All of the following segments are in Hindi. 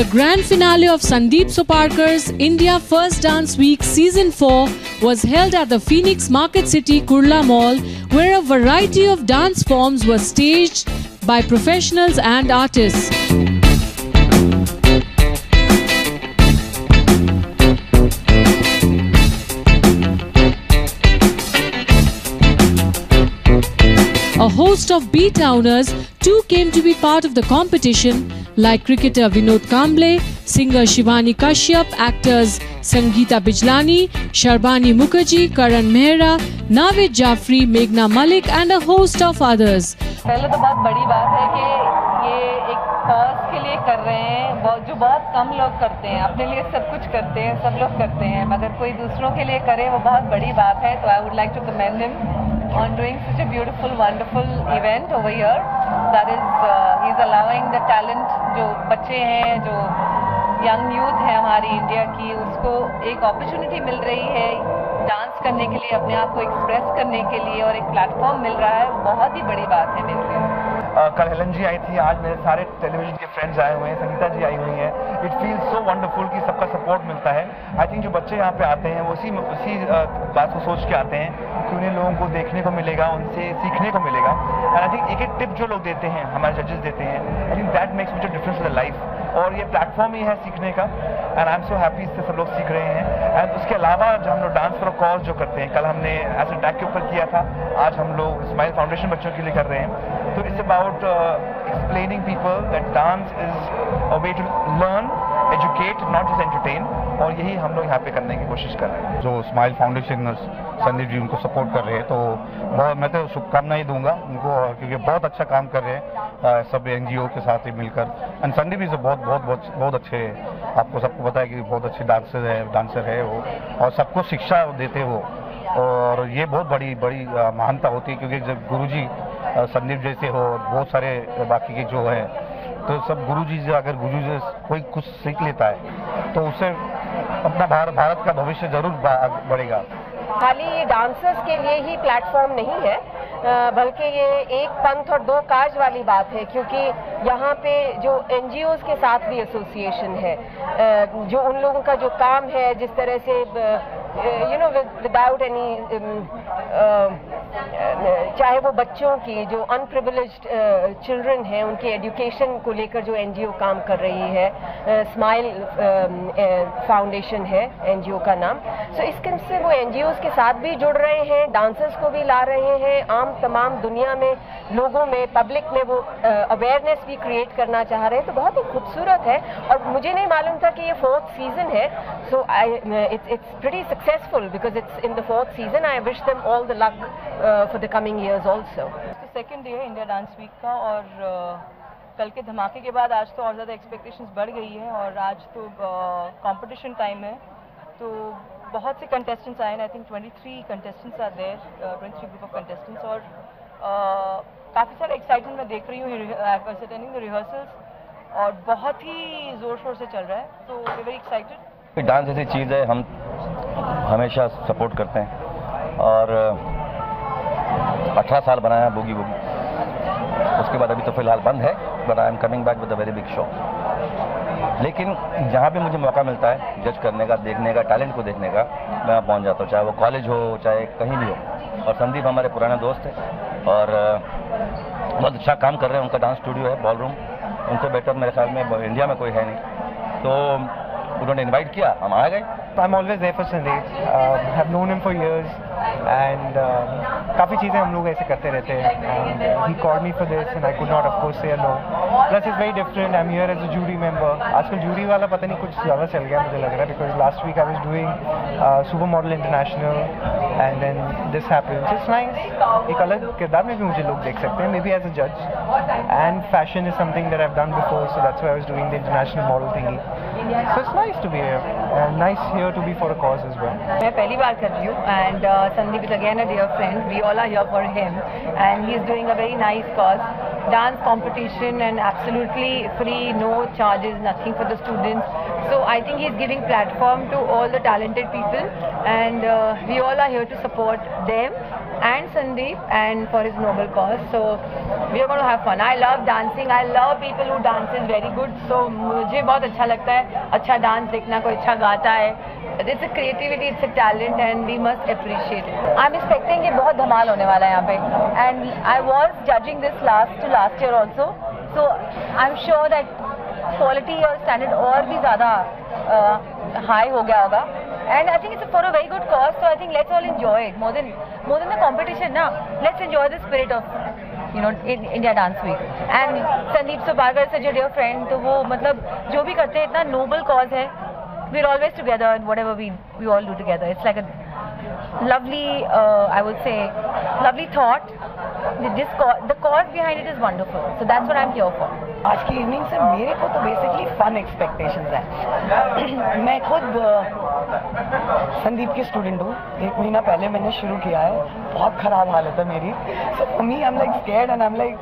The grand finale of Sandeep Soparkar's India First Dance Week Season 4 was held at the Phoenix Market City Kurla Mall, where a variety of dance forms were staged by professionals and artists. A host of B-towners too came to be part of the competition, like cricketer Vinod Kamble, singer Shivani Kashyap, actors Sangeeta Bijlani, Sharbani Mukherjee, Karan Mehra, Naveed Jaffrey, Meghna Malik and a host of others. पहले तो बहुत बड़ी बात है कि ये एक कॉज के लिए कर रहे हैं जो बहुत कम लोग करते हैं. अपने लिए सब कुछ करते हैं, सब लोग करते हैं, मगर कोई दूसरों के लिए करे वो बहुत बड़ी बात है. तो I would like to commend him on doing such a beautiful, wonderful event over here. That is, he's allowing the talent, जो बच्चे हैं, जो young youth है हमारी इंडिया की, उसको एक opportunity मिल रही है डांस करने के लिए, अपने आप को एक्सप्रेस करने के लिए, और एक प्लेटफॉर्म मिल रहा है. बहुत ही बड़ी बात है मेरे लिए. कल हेलन जी आई थी, आज मेरे सारे टेलीविजन के फ्रेंड्स आए हुए हैं, संगीता जी आई हुई हैं. इट फील्स सो वंडरफुल कि सबका सपोर्ट मिलता है. आई थिंक जो बच्चे यहाँ पे आते हैं वो उसी बात को सोच के आते हैं कि उन्हें लोगों को देखने को मिलेगा, उनसे सीखने को मिलेगा. एंड आई थिंक एक एक टिप जो लोग देते हैं, हमारे जजेस देते हैं, I think that makes much a difference in the life. और ये प्लेटफॉर्म ही है सीखने का, and I am so happy इससे सब लोग सीख रहे हैं. एंड उसके अलावा जो हम लोग डांस फॉर अ कॉज जो करते हैं, कल हमने ऐसे टैग के ऊपर किया था, आज हम लोग स्माइल फाउंडेशन बच्चों के लिए कर रहे हैं. तो it's about explaining people that dance is a way to learn, educate, not just entertain. और यही हम लोग यहाँ पे करने की कोशिश कर रहे हैं. जो स्माइल फाउंडेशन संदीप जी उनको सपोर्ट कर रहे हैं, तो बहुत मैं तो शुभकामनाएं दूंगा उनको, क्योंकि बहुत अच्छा काम कर रहे हैं सब एनजीओ के साथ ही मिलकर. एंड संदीप जी से बहुत अच्छे, आपको सबको पता है कि बहुत अच्छे डांसर है वो, और सबको शिक्षा देते वो. और ये बहुत बड़ी महानता होती है, क्योंकि जब गुरुजी संदीप जैसे हो, बहुत सारे बाकी के जो हैं, तो सब गुरुजी से, अगर गुरुजी से कोई कुछ सीख लेता है तो उससे अपना भारत का भविष्य जरूर बढ़ेगा. खाली ये डांसर्स के लिए ही प्लेटफॉर्म नहीं है, बल्कि ये एक पंथ और दो काज वाली बात है, क्योंकि यहाँ पे जो एनजीओज के साथ भी एसोसिएशन है, जो उन लोगों का जो काम है, जिस तरह से विदाउट एनी चाहे वो बच्चों की जो अनप्रिविलेज्ड चिल्ड्रन हैं उनकी एजुकेशन को लेकर जो एनजीओ काम कर रही है, स्माइल फाउंडेशन है एनजीओ का नाम. सो इसके से वो एनजीओज के साथ भी जुड़ रहे हैं, डांसर्स को भी ला रहे हैं, आम तमाम दुनिया में लोगों में, पब्लिक में वो अवेयरनेस भी क्रिएट करना चाह रहे हैं. तो बहुत ही खूबसूरत है, और मुझे नहीं मालूम था कि ये 4th सीजन है. सो it's pretty successful because it's in the 4th season. I wish them all the luck for the coming years also. Second day है इंडिया डांस वीक का, और कल के धमाके के बाद आज तो और ज़्यादा एक्सपेक्टेशंस बढ़ गई है, और आज तो कंपटीशन टाइम है, तो बहुत से कंटेस्टेंट्स आए हैं. I think 23 contestants are there, 23 group of contestants, और काफ़ी सारा एक्साइटमेंट मैं देख रही हूँ अटेंडिंग द रिहर्सल्स, और बहुत ही ज़ोर शोर से चल रहा है. तो वी वेरी एक्साइटेड. डांस ऐसी चीज़ है, हम हमेशा सपोर्ट करते हैं, और 18 साल बनाया बूगी वूगी, उसके बाद अभी तो फिलहाल बंद है, but I am coming back with a very big show. लेकिन जहाँ भी मुझे मौका मिलता है जज करने का, देखने का, टैलेंट को देखने का, मैं वहाँ पहुँच जाता हूँ, चाहे वो कॉलेज हो, चाहे कहीं भी हो. और संदीप हमारे पुराने दोस्त हैं, और बहुत अच्छा काम कर रहे हैं. उनका डांस स्टूडियो है, बॉलरूम, उनसे बेटर मेरे ख्याल में इंडिया में कोई है नहीं. तो उन्होंने इनवाइट किया, हम आ गए. I'm always there for Sandeep. Have known him for years, and काफ़ी चीज़ें हम लोग ऐसे करते रहते हैं. And he called me for this, and I could not, of course, say no. Plus, it's very different. I'm here as a jury member. आजकल jury वाला पता नहीं कुछ ज़्यादा चल गया मुझे लग रहा है, because last week I was doing Supermodel International, and then this happened. So it's nice. एक अलग किरदार में भी मुझे लोग देख सकते हैं, maybe as a judge. And fashion is something that I've done before, so that's why I was doing the international model thingy. So it's nice to be here, and nice here to be for a cause as well. मैं पहली बार कर रही हूँ, and Sandeep is again a dear friend. We all are here for him, and he is doing a very nice cause. Dance competition, and absolutely free, no charges, nothing for the students. So I think he is giving platform to all the talented people, and we all are here to support them and Sandeep and for his noble cause. So we are going to have fun. I love dancing. I love people who dances very good. So मुझे बहुत अच्छा लगता है अच्छा डांस देखना, कोई अच्छा गाता है. It's a creativity, it's a talent, and we must appreciate it. I'm expecting कि बहुत धमाल होने वाला है यहाँ पे. And I was judging this last year also. So I'm sure that quality और standard और भी ज़्यादा high हो गया होगा. And I think it's for a very good cause. So I think let's all enjoy it more than the competition. Now let's enjoy the spirit of in India Dance Week. And Sandeep Subhakar is such a dear friend. तो वो मतलब जो भी करते हैं इतना noble cause है. We're always together and whatever we all do together. It's like a lovely, I would say, lovely thought. The cause behind it is wonderful. So that's what I'm here for. आज की इवनिंग से मेरे को तो बेसिकली फन एक्सपेक्टेशंस है. मैं खुद संदीप की स्टूडेंट हूँ. 1 महीना पहले मैंने शुरू किया है. बहुत ख़राब हालत है मेरी. So for me I am like scared and I am like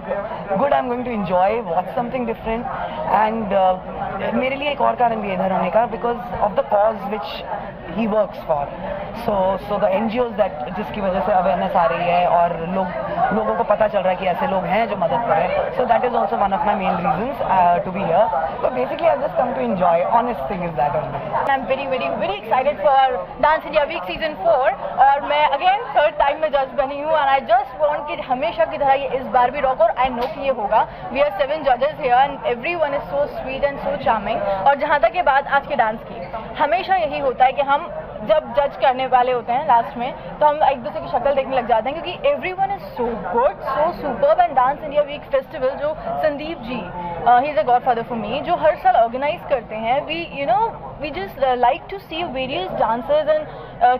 good. I am going to enjoy watch something different. And मेरे लिए एक और कारण भी है इधर होने का, because of the cause which he works for. So the NGOs that जिसकी वजह से अवेयरनेस आ रही है और लोगों को पता चल रहा है कि ऐसे लोग हैं जो मदद कर रहे हैं. So that is also one of my main reasons to be here. So basically I just come to enjoy. Honest thing is that only. I'm very excited for Dance India Week Season 4 और मैं again third time में जज बनी हूँ. And I just want कि हमेशा की तरह ये इस बार भी रॉक और I know कि ये होगा. We are 7 judges here and everyone is so sweet and so charming. और जहाँ तक ये बात आज के डांस की, हमेशा यही होता है कि हम जब जज करने वाले होते हैं लास्ट में तो हम एक दूसरे की शक्ल देखने लग जाते हैं क्योंकि everyone is so good, so superb. And dance India week festival जो Sandeep ji, he is a godfather for me, जो हर साल ऑर्गेनाइज करते हैं, we just like to see various dancers and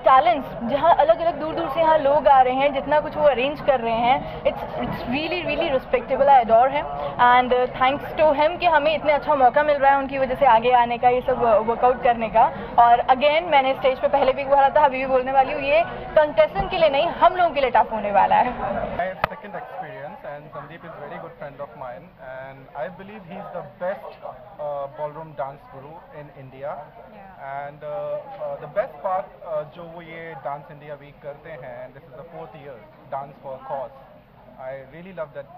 talents, जहाँ अलग अलग दूर दूर से यहाँ लोग आ रहे हैं, जितना कुछ वो अरेंज कर रहे हैं. It's really respectable. I adore him and thanks to him कि हमें इतने अच्छा मौका मिल रहा है उनकी वजह से आगे आने का, ये सब वर्कआउट करने का. और अगेन मैंने स्टेज पे पहले भी बोला था, अभी भी बोलने वाली हूँ, ये कंटेस्टेंट के लिए नहीं, हम लोगों के लिए टफ होने वाला है. Second experience and Sandeep is very good friend of mine and I believe he's the best ballroom dance guru in India. And the best part जो वो ये Dance India Week करते हैं, and this is the 4th year, Dance for a Cause. I really love that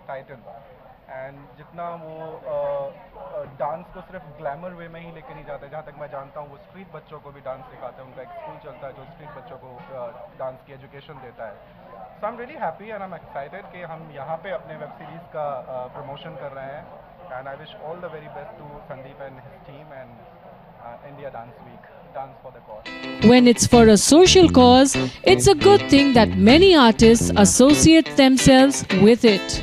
title. And जितना वो डांस को सिर्फ ग्लैमर वे में ही लेकर नहीं जाता है, जहाँ तक मैं जानता हूँ वो स्ट्रीट बच्चों को भी डांस सिखाते हैं. उनका एक स्कूल चलता है जो स्ट्रीट बच्चों को डांस की एजुकेशन देता है. So I am really happy and I am excited कि हम यहाँ पे अपने वेब सीरीज़ का प्रमोशन कर रहे हैं. And I wish all the very best to Sandeep and his team and India Dance Week, Dance for the Cause. When it's for a social cause, it's a good thing that many artists associate themselves with it.